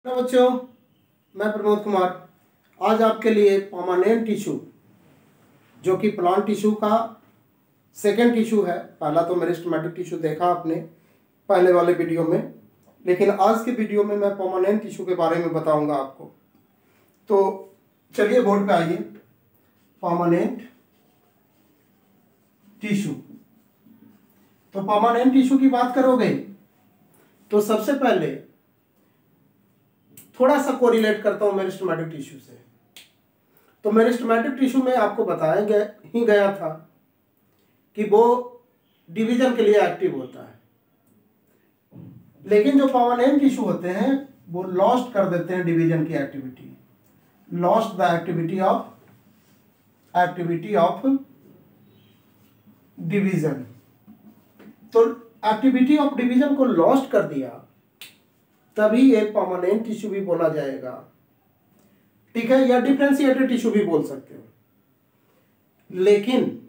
Hello बच्चों, मैं प्रमोद कुमार आज आपके लिए परमानेंट टिश्यू जो कि प्लांट टिश्यू का सेकेंड टिश्यू है। पहला तो मेरिस्टेमेटिक टिश्यू देखा आपने पहले वाले वीडियो में, लेकिन आज के वीडियो में मैं परमानेंट टिश्यू के बारे में बताऊंगा आपको। तो चलिए बोर्ड पे आइए। परमानेंट टिश्यू, तो परमानेंट टिश्यू की बात करोगे तो सबसे पहले थोड़ा सा कोरिलेट करता हूं मेरिस्टेमेटिक टिश्यू से। तो मेरिस्टेमेटिक टिश्यू में आपको बताया गया था कि वो डिवीजन के लिए एक्टिव होता है, लेकिन जो परमानेंट टिश्यू होते हैं वो लॉस्ट कर देते हैं डिवीजन की activity, lost the activity of division. तो एक्टिविटी ऑफ डिवीजन को लॉस्ट कर दिया तभी ये परमानेंट टिश्यू भी बोला जाएगा, ठीक है, या डिफरेंशिएटेड टिश्यू भी बोल सकते हो। लेकिन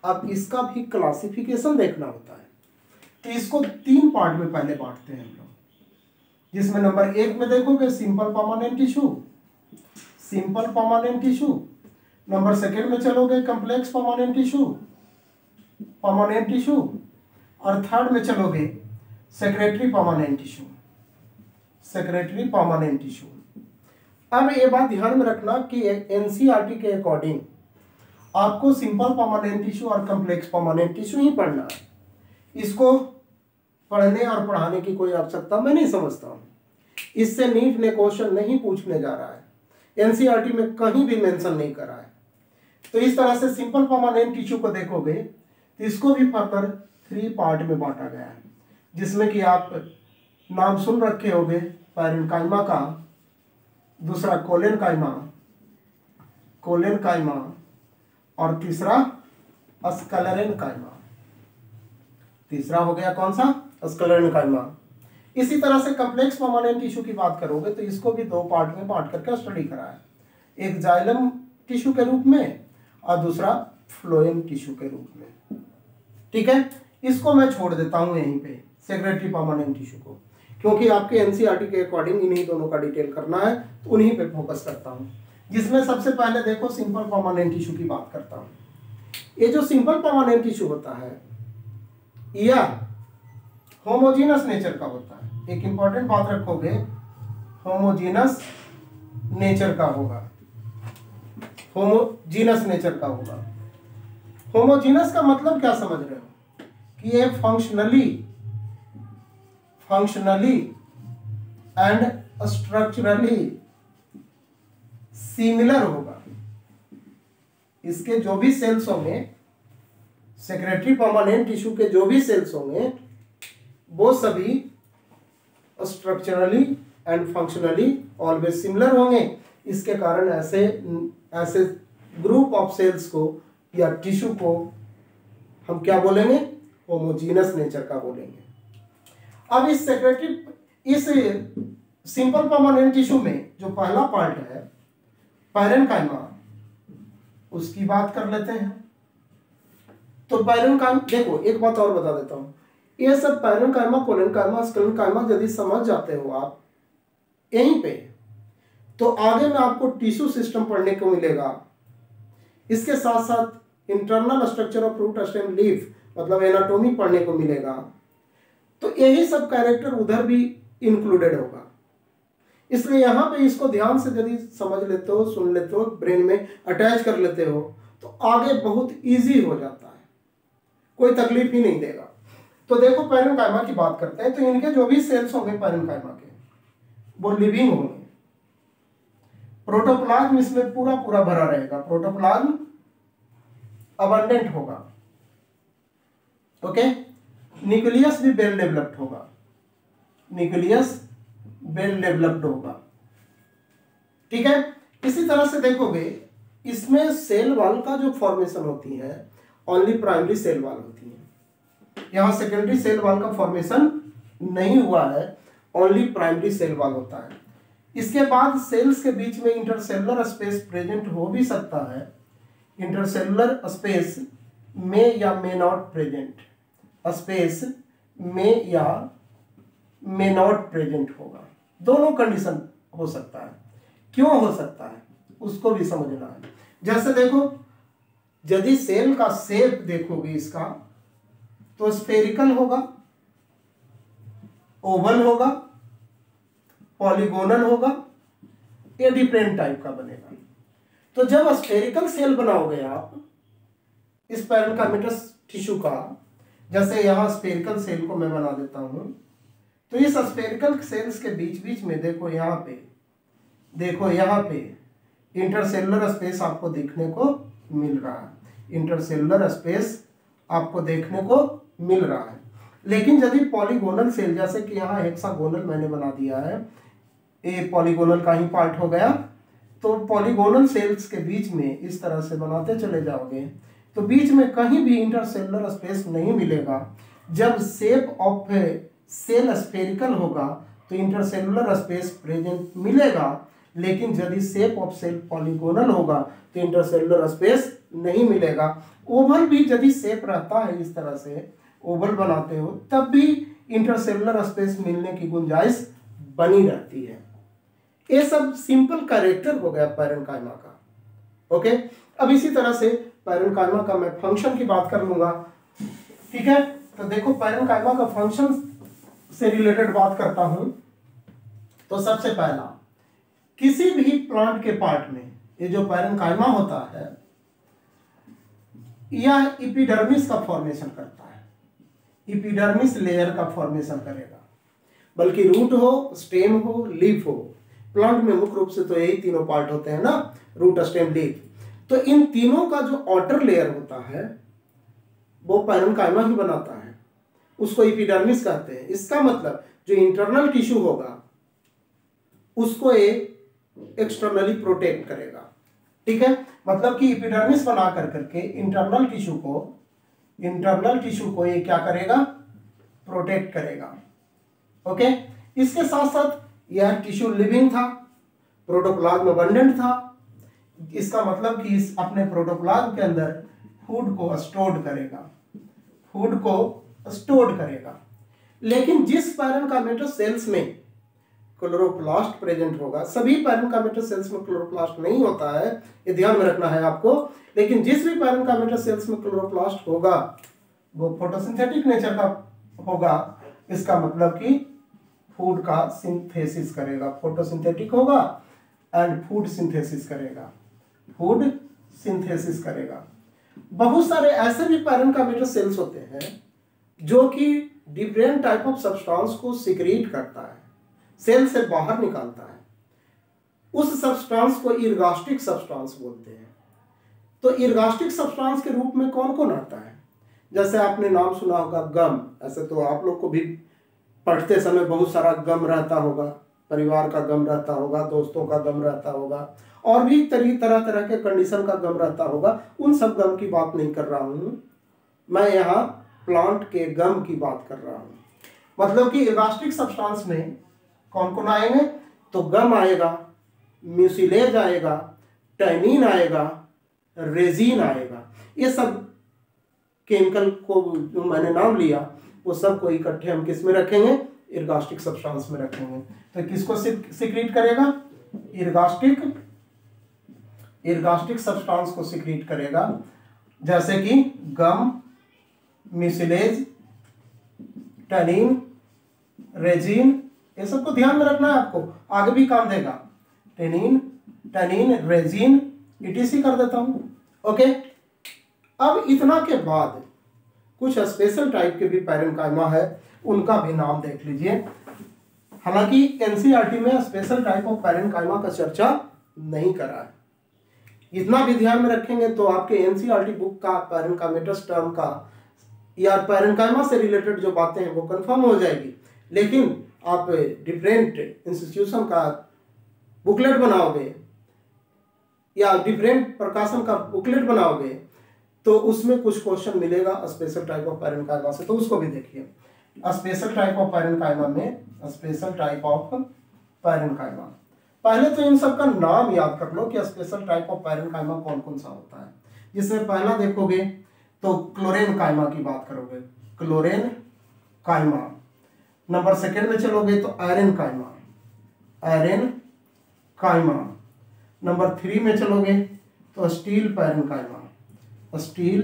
अब इसका भी क्लासिफिकेशन देखना होता है, तो इसको 3 पार्ट में पहले बांटते हैं हम लोग, जिसमें नंबर 1 में देखोगे सिंपल परमानेंट टिश्यू, नंबर 2 में चलोगे कॉम्प्लेक्स परमानेंट टिश्यू, और 3rd में चलोगे सेक्रेटरी परमानेंट टिश्यू। अब ये बात ध्यान में रखना कि एनसीईआरटी के अकॉर्डिंग आपको सिंपल परमानेंट टिश्यू और कॉम्प्लेक्स परमानेंट टिश्यू ही पढ़ना है। इसको पढ़ने और पढ़ाने की कोई आवश्यकता मैं नहीं समझता हूँ। इससे नीट ने क्वेश्चन नहीं पूछने जा रहा है, एनसीईआरटी में कहीं भी मेंशन नहीं करा है। तो इस तरह से सिंपल परमानेंट टिश्यू को देखोगे तो इसको भी फर्दर 3 पार्ट में बांटा गया है, जिसमें कि आप नाम सुन रखे होंगे पैरेन्काइमा का, दूसरा कोलेनकाइमा और तीसरा स्क्लेरेनकाइमा। तीसरा हो गया कौन सा? स्क्लेरेनकाइमा। इसी तरह से कॉम्प्लेक्स परमानेंट टिश्यू की बात करोगे तो इसको भी 2 पार्ट में बांट करके स्टडी करा है, एक जाइलम टिश्यू के रूप में और दूसरा फ्लोएम टिश्यू के रूप में, ठीक है। इसको मैं छोड़ देता हूं यहीं पे सेक्रेटरी परमानेंट टिश्यू को, क्योंकि आपके एनसीईआरटी के अकॉर्डिंग इन्हीं दोनों का डिटेल करना है, तो उन्हीं पे फोकस करता हूं। जिसमें सबसे पहले देखो सिंपल परमानेंट टिश्यू की बात करता हूं। ये जो सिंपल परमानेंट टिश्यू होता है यह होमोजीनस नेचर का होता है। एक इंपॉर्टेंट बात रखोगे, होमोजीनस नेचर का होगा। होमोजीनस का मतलब क्या समझ रहे हो कि ये फंक्शनली एंड स्ट्रक्चरली सिमिलर होगा। इसके जो भी सेल्स होंगे, सेक्रेटरी परमानेंट टिश्यू के जो भी सेल्स होंगे वो सभी structurally and functionally always similar होंगे। इसके कारण ऐसे ग्रुप ऑफ सेल्स को या टिश्यू को हम क्या बोलेंगे? होमोजीनस नेचर का बोलेंगे। अब इस सिंपल परमानेंट टिश्यू में जो पहला पार्ट है पैरेन्काइमा, उसकी बात कर लेते हैं। तो पैरेन्काइमा देखो, एक बात और बता देता हूं, ये सब पैरेन्काइमा, कोलेनकाइमा, स्क्लेरेनकाइमा यदि समझ जाते हो आप यहीं पे, तो आगे में आपको टिश्यू सिस्टम पढ़ने को मिलेगा। इसके साथ साथ internal structure of root stem leaf मतलब एनाटॉमी पढ़ने को मिलेगा। तो यही सब कैरेक्टर उधर भी इंक्लूडेड होगा। इसलिए यहाँ पे इसको ध्यान से यदि समझ लेते हो, सुन लेते हो, ब्रेन में अटैच कर लेते हो, तो आगे बहुत इजी हो जाता है, कोई तकलीफ ही नहीं देगा। तो देखो पैरेन्काइमा की बात करते हैं, तो इनके जो भी सेल्स होंगे पैरेन्काइमा के वो लिविंग होंगे। प्रोटोप्लाज्म इसमें पूरा भरा रहेगा, प्रोटोप्लाज्म अबंडेंट होगा, ओके। न्यूक्लियस भी वेल डेवलप्ड होगा, ठीक है। इसी तरह से देखोगे इसमें सेल वॉल का जो फॉर्मेशन होती है ओनली प्राइमरी सेल वॉल होती है। यहां सेकेंडरी सेल वॉल का फॉर्मेशन नहीं हुआ है, ओनली प्राइमरी सेल वॉल होता है। इसके बाद सेल्स के बीच में इंटरसेलुलर स्पेस प्रेजेंट हो भी सकता है। इंटरसेलुलर स्पेस में या मे नॉट प्रेजेंट, स्पेस में या मे नॉट प्रेजेंट होगा। दोनों कंडीशन हो सकता है। क्यों हो सकता है उसको भी समझना है। जैसे देखो, यदि सेल का शेप देखोगे इसका तो स्फेरिकल होगा, ओवल होगा, पॉलीगोनल होगा, ये डिफरेंट टाइप का बनेगा। तो जब स्फेरिकल सेल बनाओगे आप इस पैरेन्काइमेटस टिश्यू का, जैसे यहां स्फेरिकल सेल को मैं बना देता हूं, तो इस स्फेरिकल सेल्स के बीच बीच में देखो यहाँ पे, देखो यहाँ पे इंटरसेलुलर स्पेस आपको देखने को मिल रहा है, इंटरसेलुलर स्पेस आपको देखने को मिल रहा है। लेकिन यदि पॉलीगोनल सेल, जैसे कि यहाँ हेक्सागोनल मैंने बना दिया है, ये पॉलीगोनल का ही पार्ट हो गया, तो पॉलीगोनल सेल्स के बीच में इस तरह से बनाते चले जाओगे तो बीच में कहीं भी इंटरसेलुलर स्पेस नहीं मिलेगा। जब शेप ऑफ सेल स्फेरिकल होगा तो इंटरसेलुलर स्पेस प्रेजेंट मिलेगा, लेकिन यदि शेप ऑफ सेल पॉलीगोनल होगा तो इंटरसेलुलर स्पेस नहीं मिलेगा। ओवल भी यदि शेप रहता है इस तरह से, ओवल बनाते हो तब भी इंटरसेलुलर स्पेस मिलने की गुंजाइश बनी रहती है। ये सब सिंपल कैरेक्टर हो गया पैरेन्काइमा का। ओके, अब इसी तरह से पैरेन्काइमा का मैं फंक्शन की बात कर लूंगा। ठीक है, तो देखो पैरेन्काइमा का फंक्शन से रिलेटेड बात करता हूं तो सबसे पहला, किसी भी प्लांट के पार्ट में ये जो पैरेन्काइमा होता है यह एपिडर्मिस का फॉर्मेशन करता है, एपिडर्मिस लेयर का फॉर्मेशन करेगा। बल्कि रूट हो, स्टेम हो, लीफ हो, प्लांट में मुख्य रूप से तो यही तीनों पार्ट होते हैं ना, रूट, स्टेम, लीफ। तो इन तीनों का जो आउटर लेयर होता है वो पैरेन्काइमा ही बनाता है, उसको एपिडर्मिस कहते हैं। इसका मतलब जो इंटरनल टिश्यू होगा उसको ये एक्सटर्नली प्रोटेक्ट करेगा। ठीक है, मतलब कि एपिडर्मिस बना कर करके इंटरनल टिश्यू को ये क्या करेगा, प्रोटेक्ट करेगा। ओके, इसके साथ साथ यह टिश्यू लिविंग था, प्रोटोप्लाज्म अबंडेंट था। इसका मतलब कि इस अपने प्रोटोप्लाज्म के अंदर फूड को स्टोर करेगा। लेकिन जिस पैरेन्काइमेटस सेल्स में क्लोरोप्लास्ट प्रेजेंट होगा, सभी पैरेन्काइमेटस सेल्स में क्लोरोप्लास्ट नहीं होता है, ये ध्यान में रखना है आपको, लेकिन जिस भी पैरेन्काइमेटस सेल्स में क्लोरोप्लास्ट होगा वो फोटोसिंथेटिक नेचर का होगा। इसका मतलब कि फूड का सिंथेसिस करेगा, फोटोसिंथेटिक होगा एंड फूड सिंथेसिस करेगा। बहुत सारे ऐसे भी पैरेन्काइमेटस सेल्स होते हैं जो कि डिफरेंट टाइप ऑफ सब्सटेंस को सिक्रीट करता है, सेल से बाहर निकालता है। उस सब्सटेंस को इर्गास्टिक सब्सटेंस बोलते हैं। तो इर्गास्टिक सब्सटेंस के रूप में कौन कौन आता है, जैसे आपने नाम सुना होगा गम। ऐसे तो आप लोग को भी पढ़ते समय बहुत सारा गम रहता होगा, परिवार का गम रहता होगा, दोस्तों का गम रहता होगा, और भी तरह तरह के कंडीशन का गम रहता होगा। उन सब गम की बात नहीं कर रहा हूं मैं, यहाँ प्लांट के गम की बात कर रहा हूं। मतलब कि इलास्टिक सब्सटेंस में कौन कौन आएंगे, तो गम आएगा, म्यूसिलेज आएगा, टैनिन आएगा, रेजिन आएगा। ये सब केमिकल को जो मैंने नाम लिया वो सब को इकट्ठे हम किस में रखेंगे, इर्गास्टिक सब्सटेंस में रखेंगे। तो किसको सिक्रीट करेगा, इर्गास्टिक सब्सटेंस को सिक्रीट करेगा, जैसे कि गम, म्यूसिलेज, टैनिन, रेजिन, ये सबको ध्यान में रखना है आपको, आगे भी काम देगा। टैनिन, रेजिन, ETC कर देता हूं। ओके, अब इतना के बाद कुछ स्पेशल टाइप के भी पैरेन्काइमा है, उनका भी नाम देख लीजिए। हालांकि NCERT में स्पेशल टाइप ऑफ पैरेन्काइमा का चर्चा नहीं करा है। इतना भी ध्यान में रखेंगे तो आपके NCERT बुक का पैरेन्काइमेटस टर्म का या पैरेन्काइमा से रिलेटेड जो बातें हैं वो कंफर्म हो जाएगी। लेकिन आप डिफरेंट इंस्टीट्यूशन का बुकलेट बनाओगे या डिफरेंट प्रकाशन का बुकलेट बनाओगे तो उसमें कुछ क्वेश्चन मिलेगा स्पेशल टाइप ऑफ पैरेन्काइमा से, तो उसको भी देखिए। स्पेशल टाइप ऑफ पैरेन्काइमा में, स्पेशल टाइप ऑफ पैरेन्काइमा, पहले तो इन सब का नाम याद कर लो कि स्पेशल टाइप ऑफ पैरेन्काइमा कौन कौन सा होता है। जिसमें पहला देखोगे तो क्लोरेनकाइमा की बात करोगे, क्लोरेनकाइमा। नंबर सेकंड में चलोगे तो आयरनकाइमा, पैरेन कायमा। नंबर 3 में चलोगे तो स्टील पैरेन कायमा, स्टील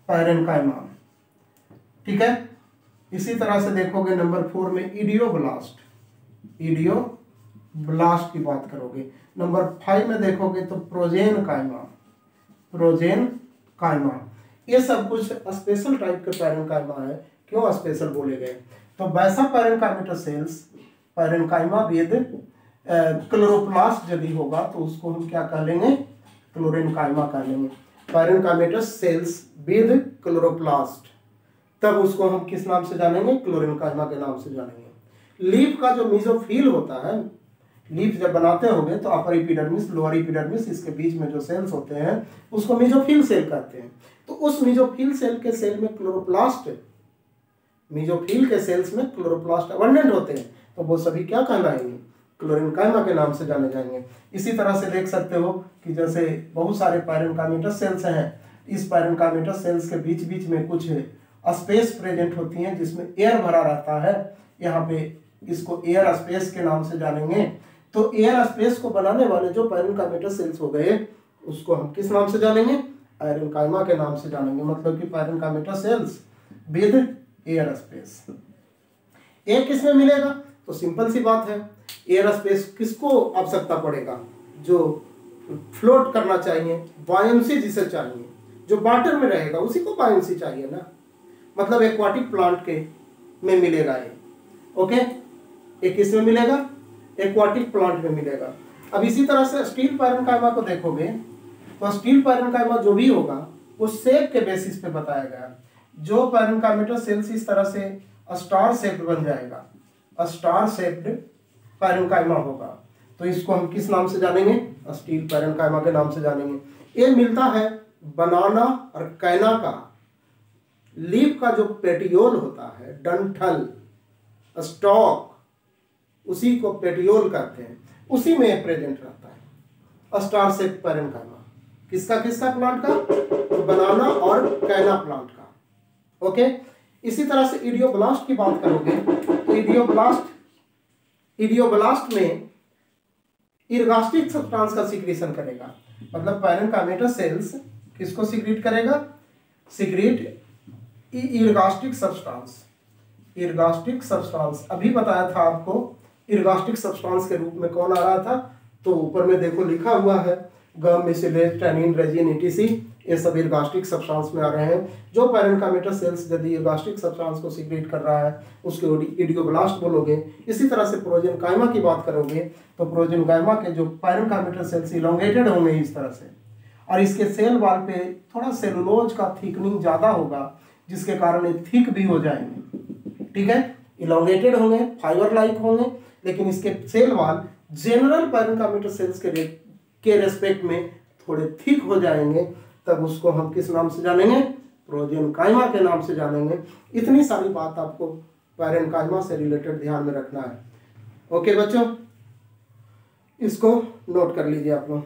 पैरेन कायमा, ठीक है। इसी तरह से देखोगे नंबर 4 में इडियोब्लास्ट, इडियोब्लास्ट की बात करोगे। नंबर 5 में देखोगे तो प्रोजेन कायमा, प्रोजेन कायमा। ये सब कुछ स्पेशल टाइप के पैरेन कायमा है। क्यों स्पेशल बोले गए? तो वैसा parenchymatous sales parenchyma with chloroplast यदि होगा तो उसको हम क्या कह लेंगे? क्लोरेनकाइमा कह लेंगे। पैरेनकाइमेटस सेल्स विद क्लोरोप्लास्ट, तब उसको हम किस नाम से जानेंगे? क्लोरेनकाइमा के नाम से जानेंगे। लीफ का जो मीजोफिल होता है, लीफ जब बनाते होंगे तो अपर एपिडर्मिस लोअर एपिडर्मिस इसके बीच में जो सेल्स होते हैं उसको मीजोफिल सेल कहते हैं। तो उस मीजोफिल सेल के सेल में क्लोरोप्लास्ट, मीजोफिल के सेल्स में क्लोरोप्लास्ट अबंडेंट होते हैं, तो वो सभी क्या कहलाएंगे? क्लोरेनकाइमा के नाम से जाने जाएंगे। इसी तरह से देख सकते हो कि जैसे बहुत सारे पैरेनकाइमेटस सेल्स हैं, इस पैरेनकाइमेटस सेल्स के बीच बीच में कुछ स्पेस प्रेजेंट होती हैं जिसमें एयर भरा रहता है। यहाँ पे इसको एयर स्पेस के नाम से जानेंगे। तो एयर स्पेस को बनाने वाले जो पैरेनकाइमेटस सेल्स हो गए उसको हम किस नाम से जानेंगे? पैरेनकाइमा के नाम से जानेंगे। मतलब कि parenchymatous sales with air space. ए किसमें मिलेगा? तो सिंपल सी बात है, एयर स्पेस किसको आवश्यकता पड़ेगा? जो फ्लोट करना चाहिए, बायोन्सी जिसे चाहिए, जो वाटर में रहेगा उसी को बायोन्सी चाहिए ना। मतलब एक्वाटिक प्लांट के में मिलेगा ये। ओके, ये किस में मिलेगा? एक्वाटिक प्लांट में मिलेगा। अब इसी तरह से स्टील पैरेनकाइमा को देखोगे तो स्टील पैरेनकाइमा जो भी होगा वो शेप के बेसिस पे बताया गया। जो पैरेनकाइमेटस सेल्स इस तरह से स्टार शेप्ड बन जाएगा, स्टार शेप्ड पैरेनकाइमा होगा, तो इसको हम किस नाम से जानेंगे? स्टील पैरेनकाइमा के नाम से जानेंगे। ये मिलता है बनाना और कैना का। लीफ का जो पेटियोल होता है, डंठल, स्टॉक, उसी को पेटियोल कहते हैं, उसी में प्रेजेंट रहता है स्टार शेप पैरेनकाइमा। किसका किसका प्लांट का? तो बनाना और कैना प्लांट का। ओके, इसी तरह से इडियोब्लास्ट की बात करोगे तो इडियोब्लास्ट में इर्गास्टिक सब्सटेंस का सिक्रीशन करेगा। मतलब पैरेनकाइमेटस सेल्स किसको सिक्रीट करेगा? Secrete ergastic substance. Ergastic substance अभी बताया था आपको, इर्गास्टिक सब्सटेंस के रूप में कौन आ रहा था? तो ऊपर में देखो लिखा हुआ है गम, मिसिलेज, टैनिन, रेजिन, ईटीसी, ये सब इर्गास्टिक सब्सटेंस में आ रहे हैं। जो पैरेनकाइमेटस सेल्स यदि इर्गास्टिक सब्सटेंस को सिक्रीट कर रहा है उसको इडियोब्लास्ट बोलोगे। इसी तरह से प्रोजेनकाइमा की बात करोगे तो प्रोजेनकाइमा के जो पैरेनकाइमेटस सेल्स इलोंगेटेड होंगे इस तरह से, और इसके सेल वॉल पे थोड़ा सेलुलोज का थिकनिंग ज़्यादा होगा जिसके कारण ये थिक भी हो जाएंगे। ठीक है, इलोंगेटेड होंगे, फाइबर लाइक होंगे, लेकिन इसके cell wall general parenchymatous sales के रेस्पेक्ट में थोड़े थिक हो जाएंगे। तब उसको हम किस नाम से जानेंगे? प्रोजेनकाइमा के नाम से जानेंगे। इतनी सारी बात आपको पैरेनकाइमा से रिलेटेड ध्यान में रखना है। ओके बच्चों, इसको नोट कर लीजिए आप लोग।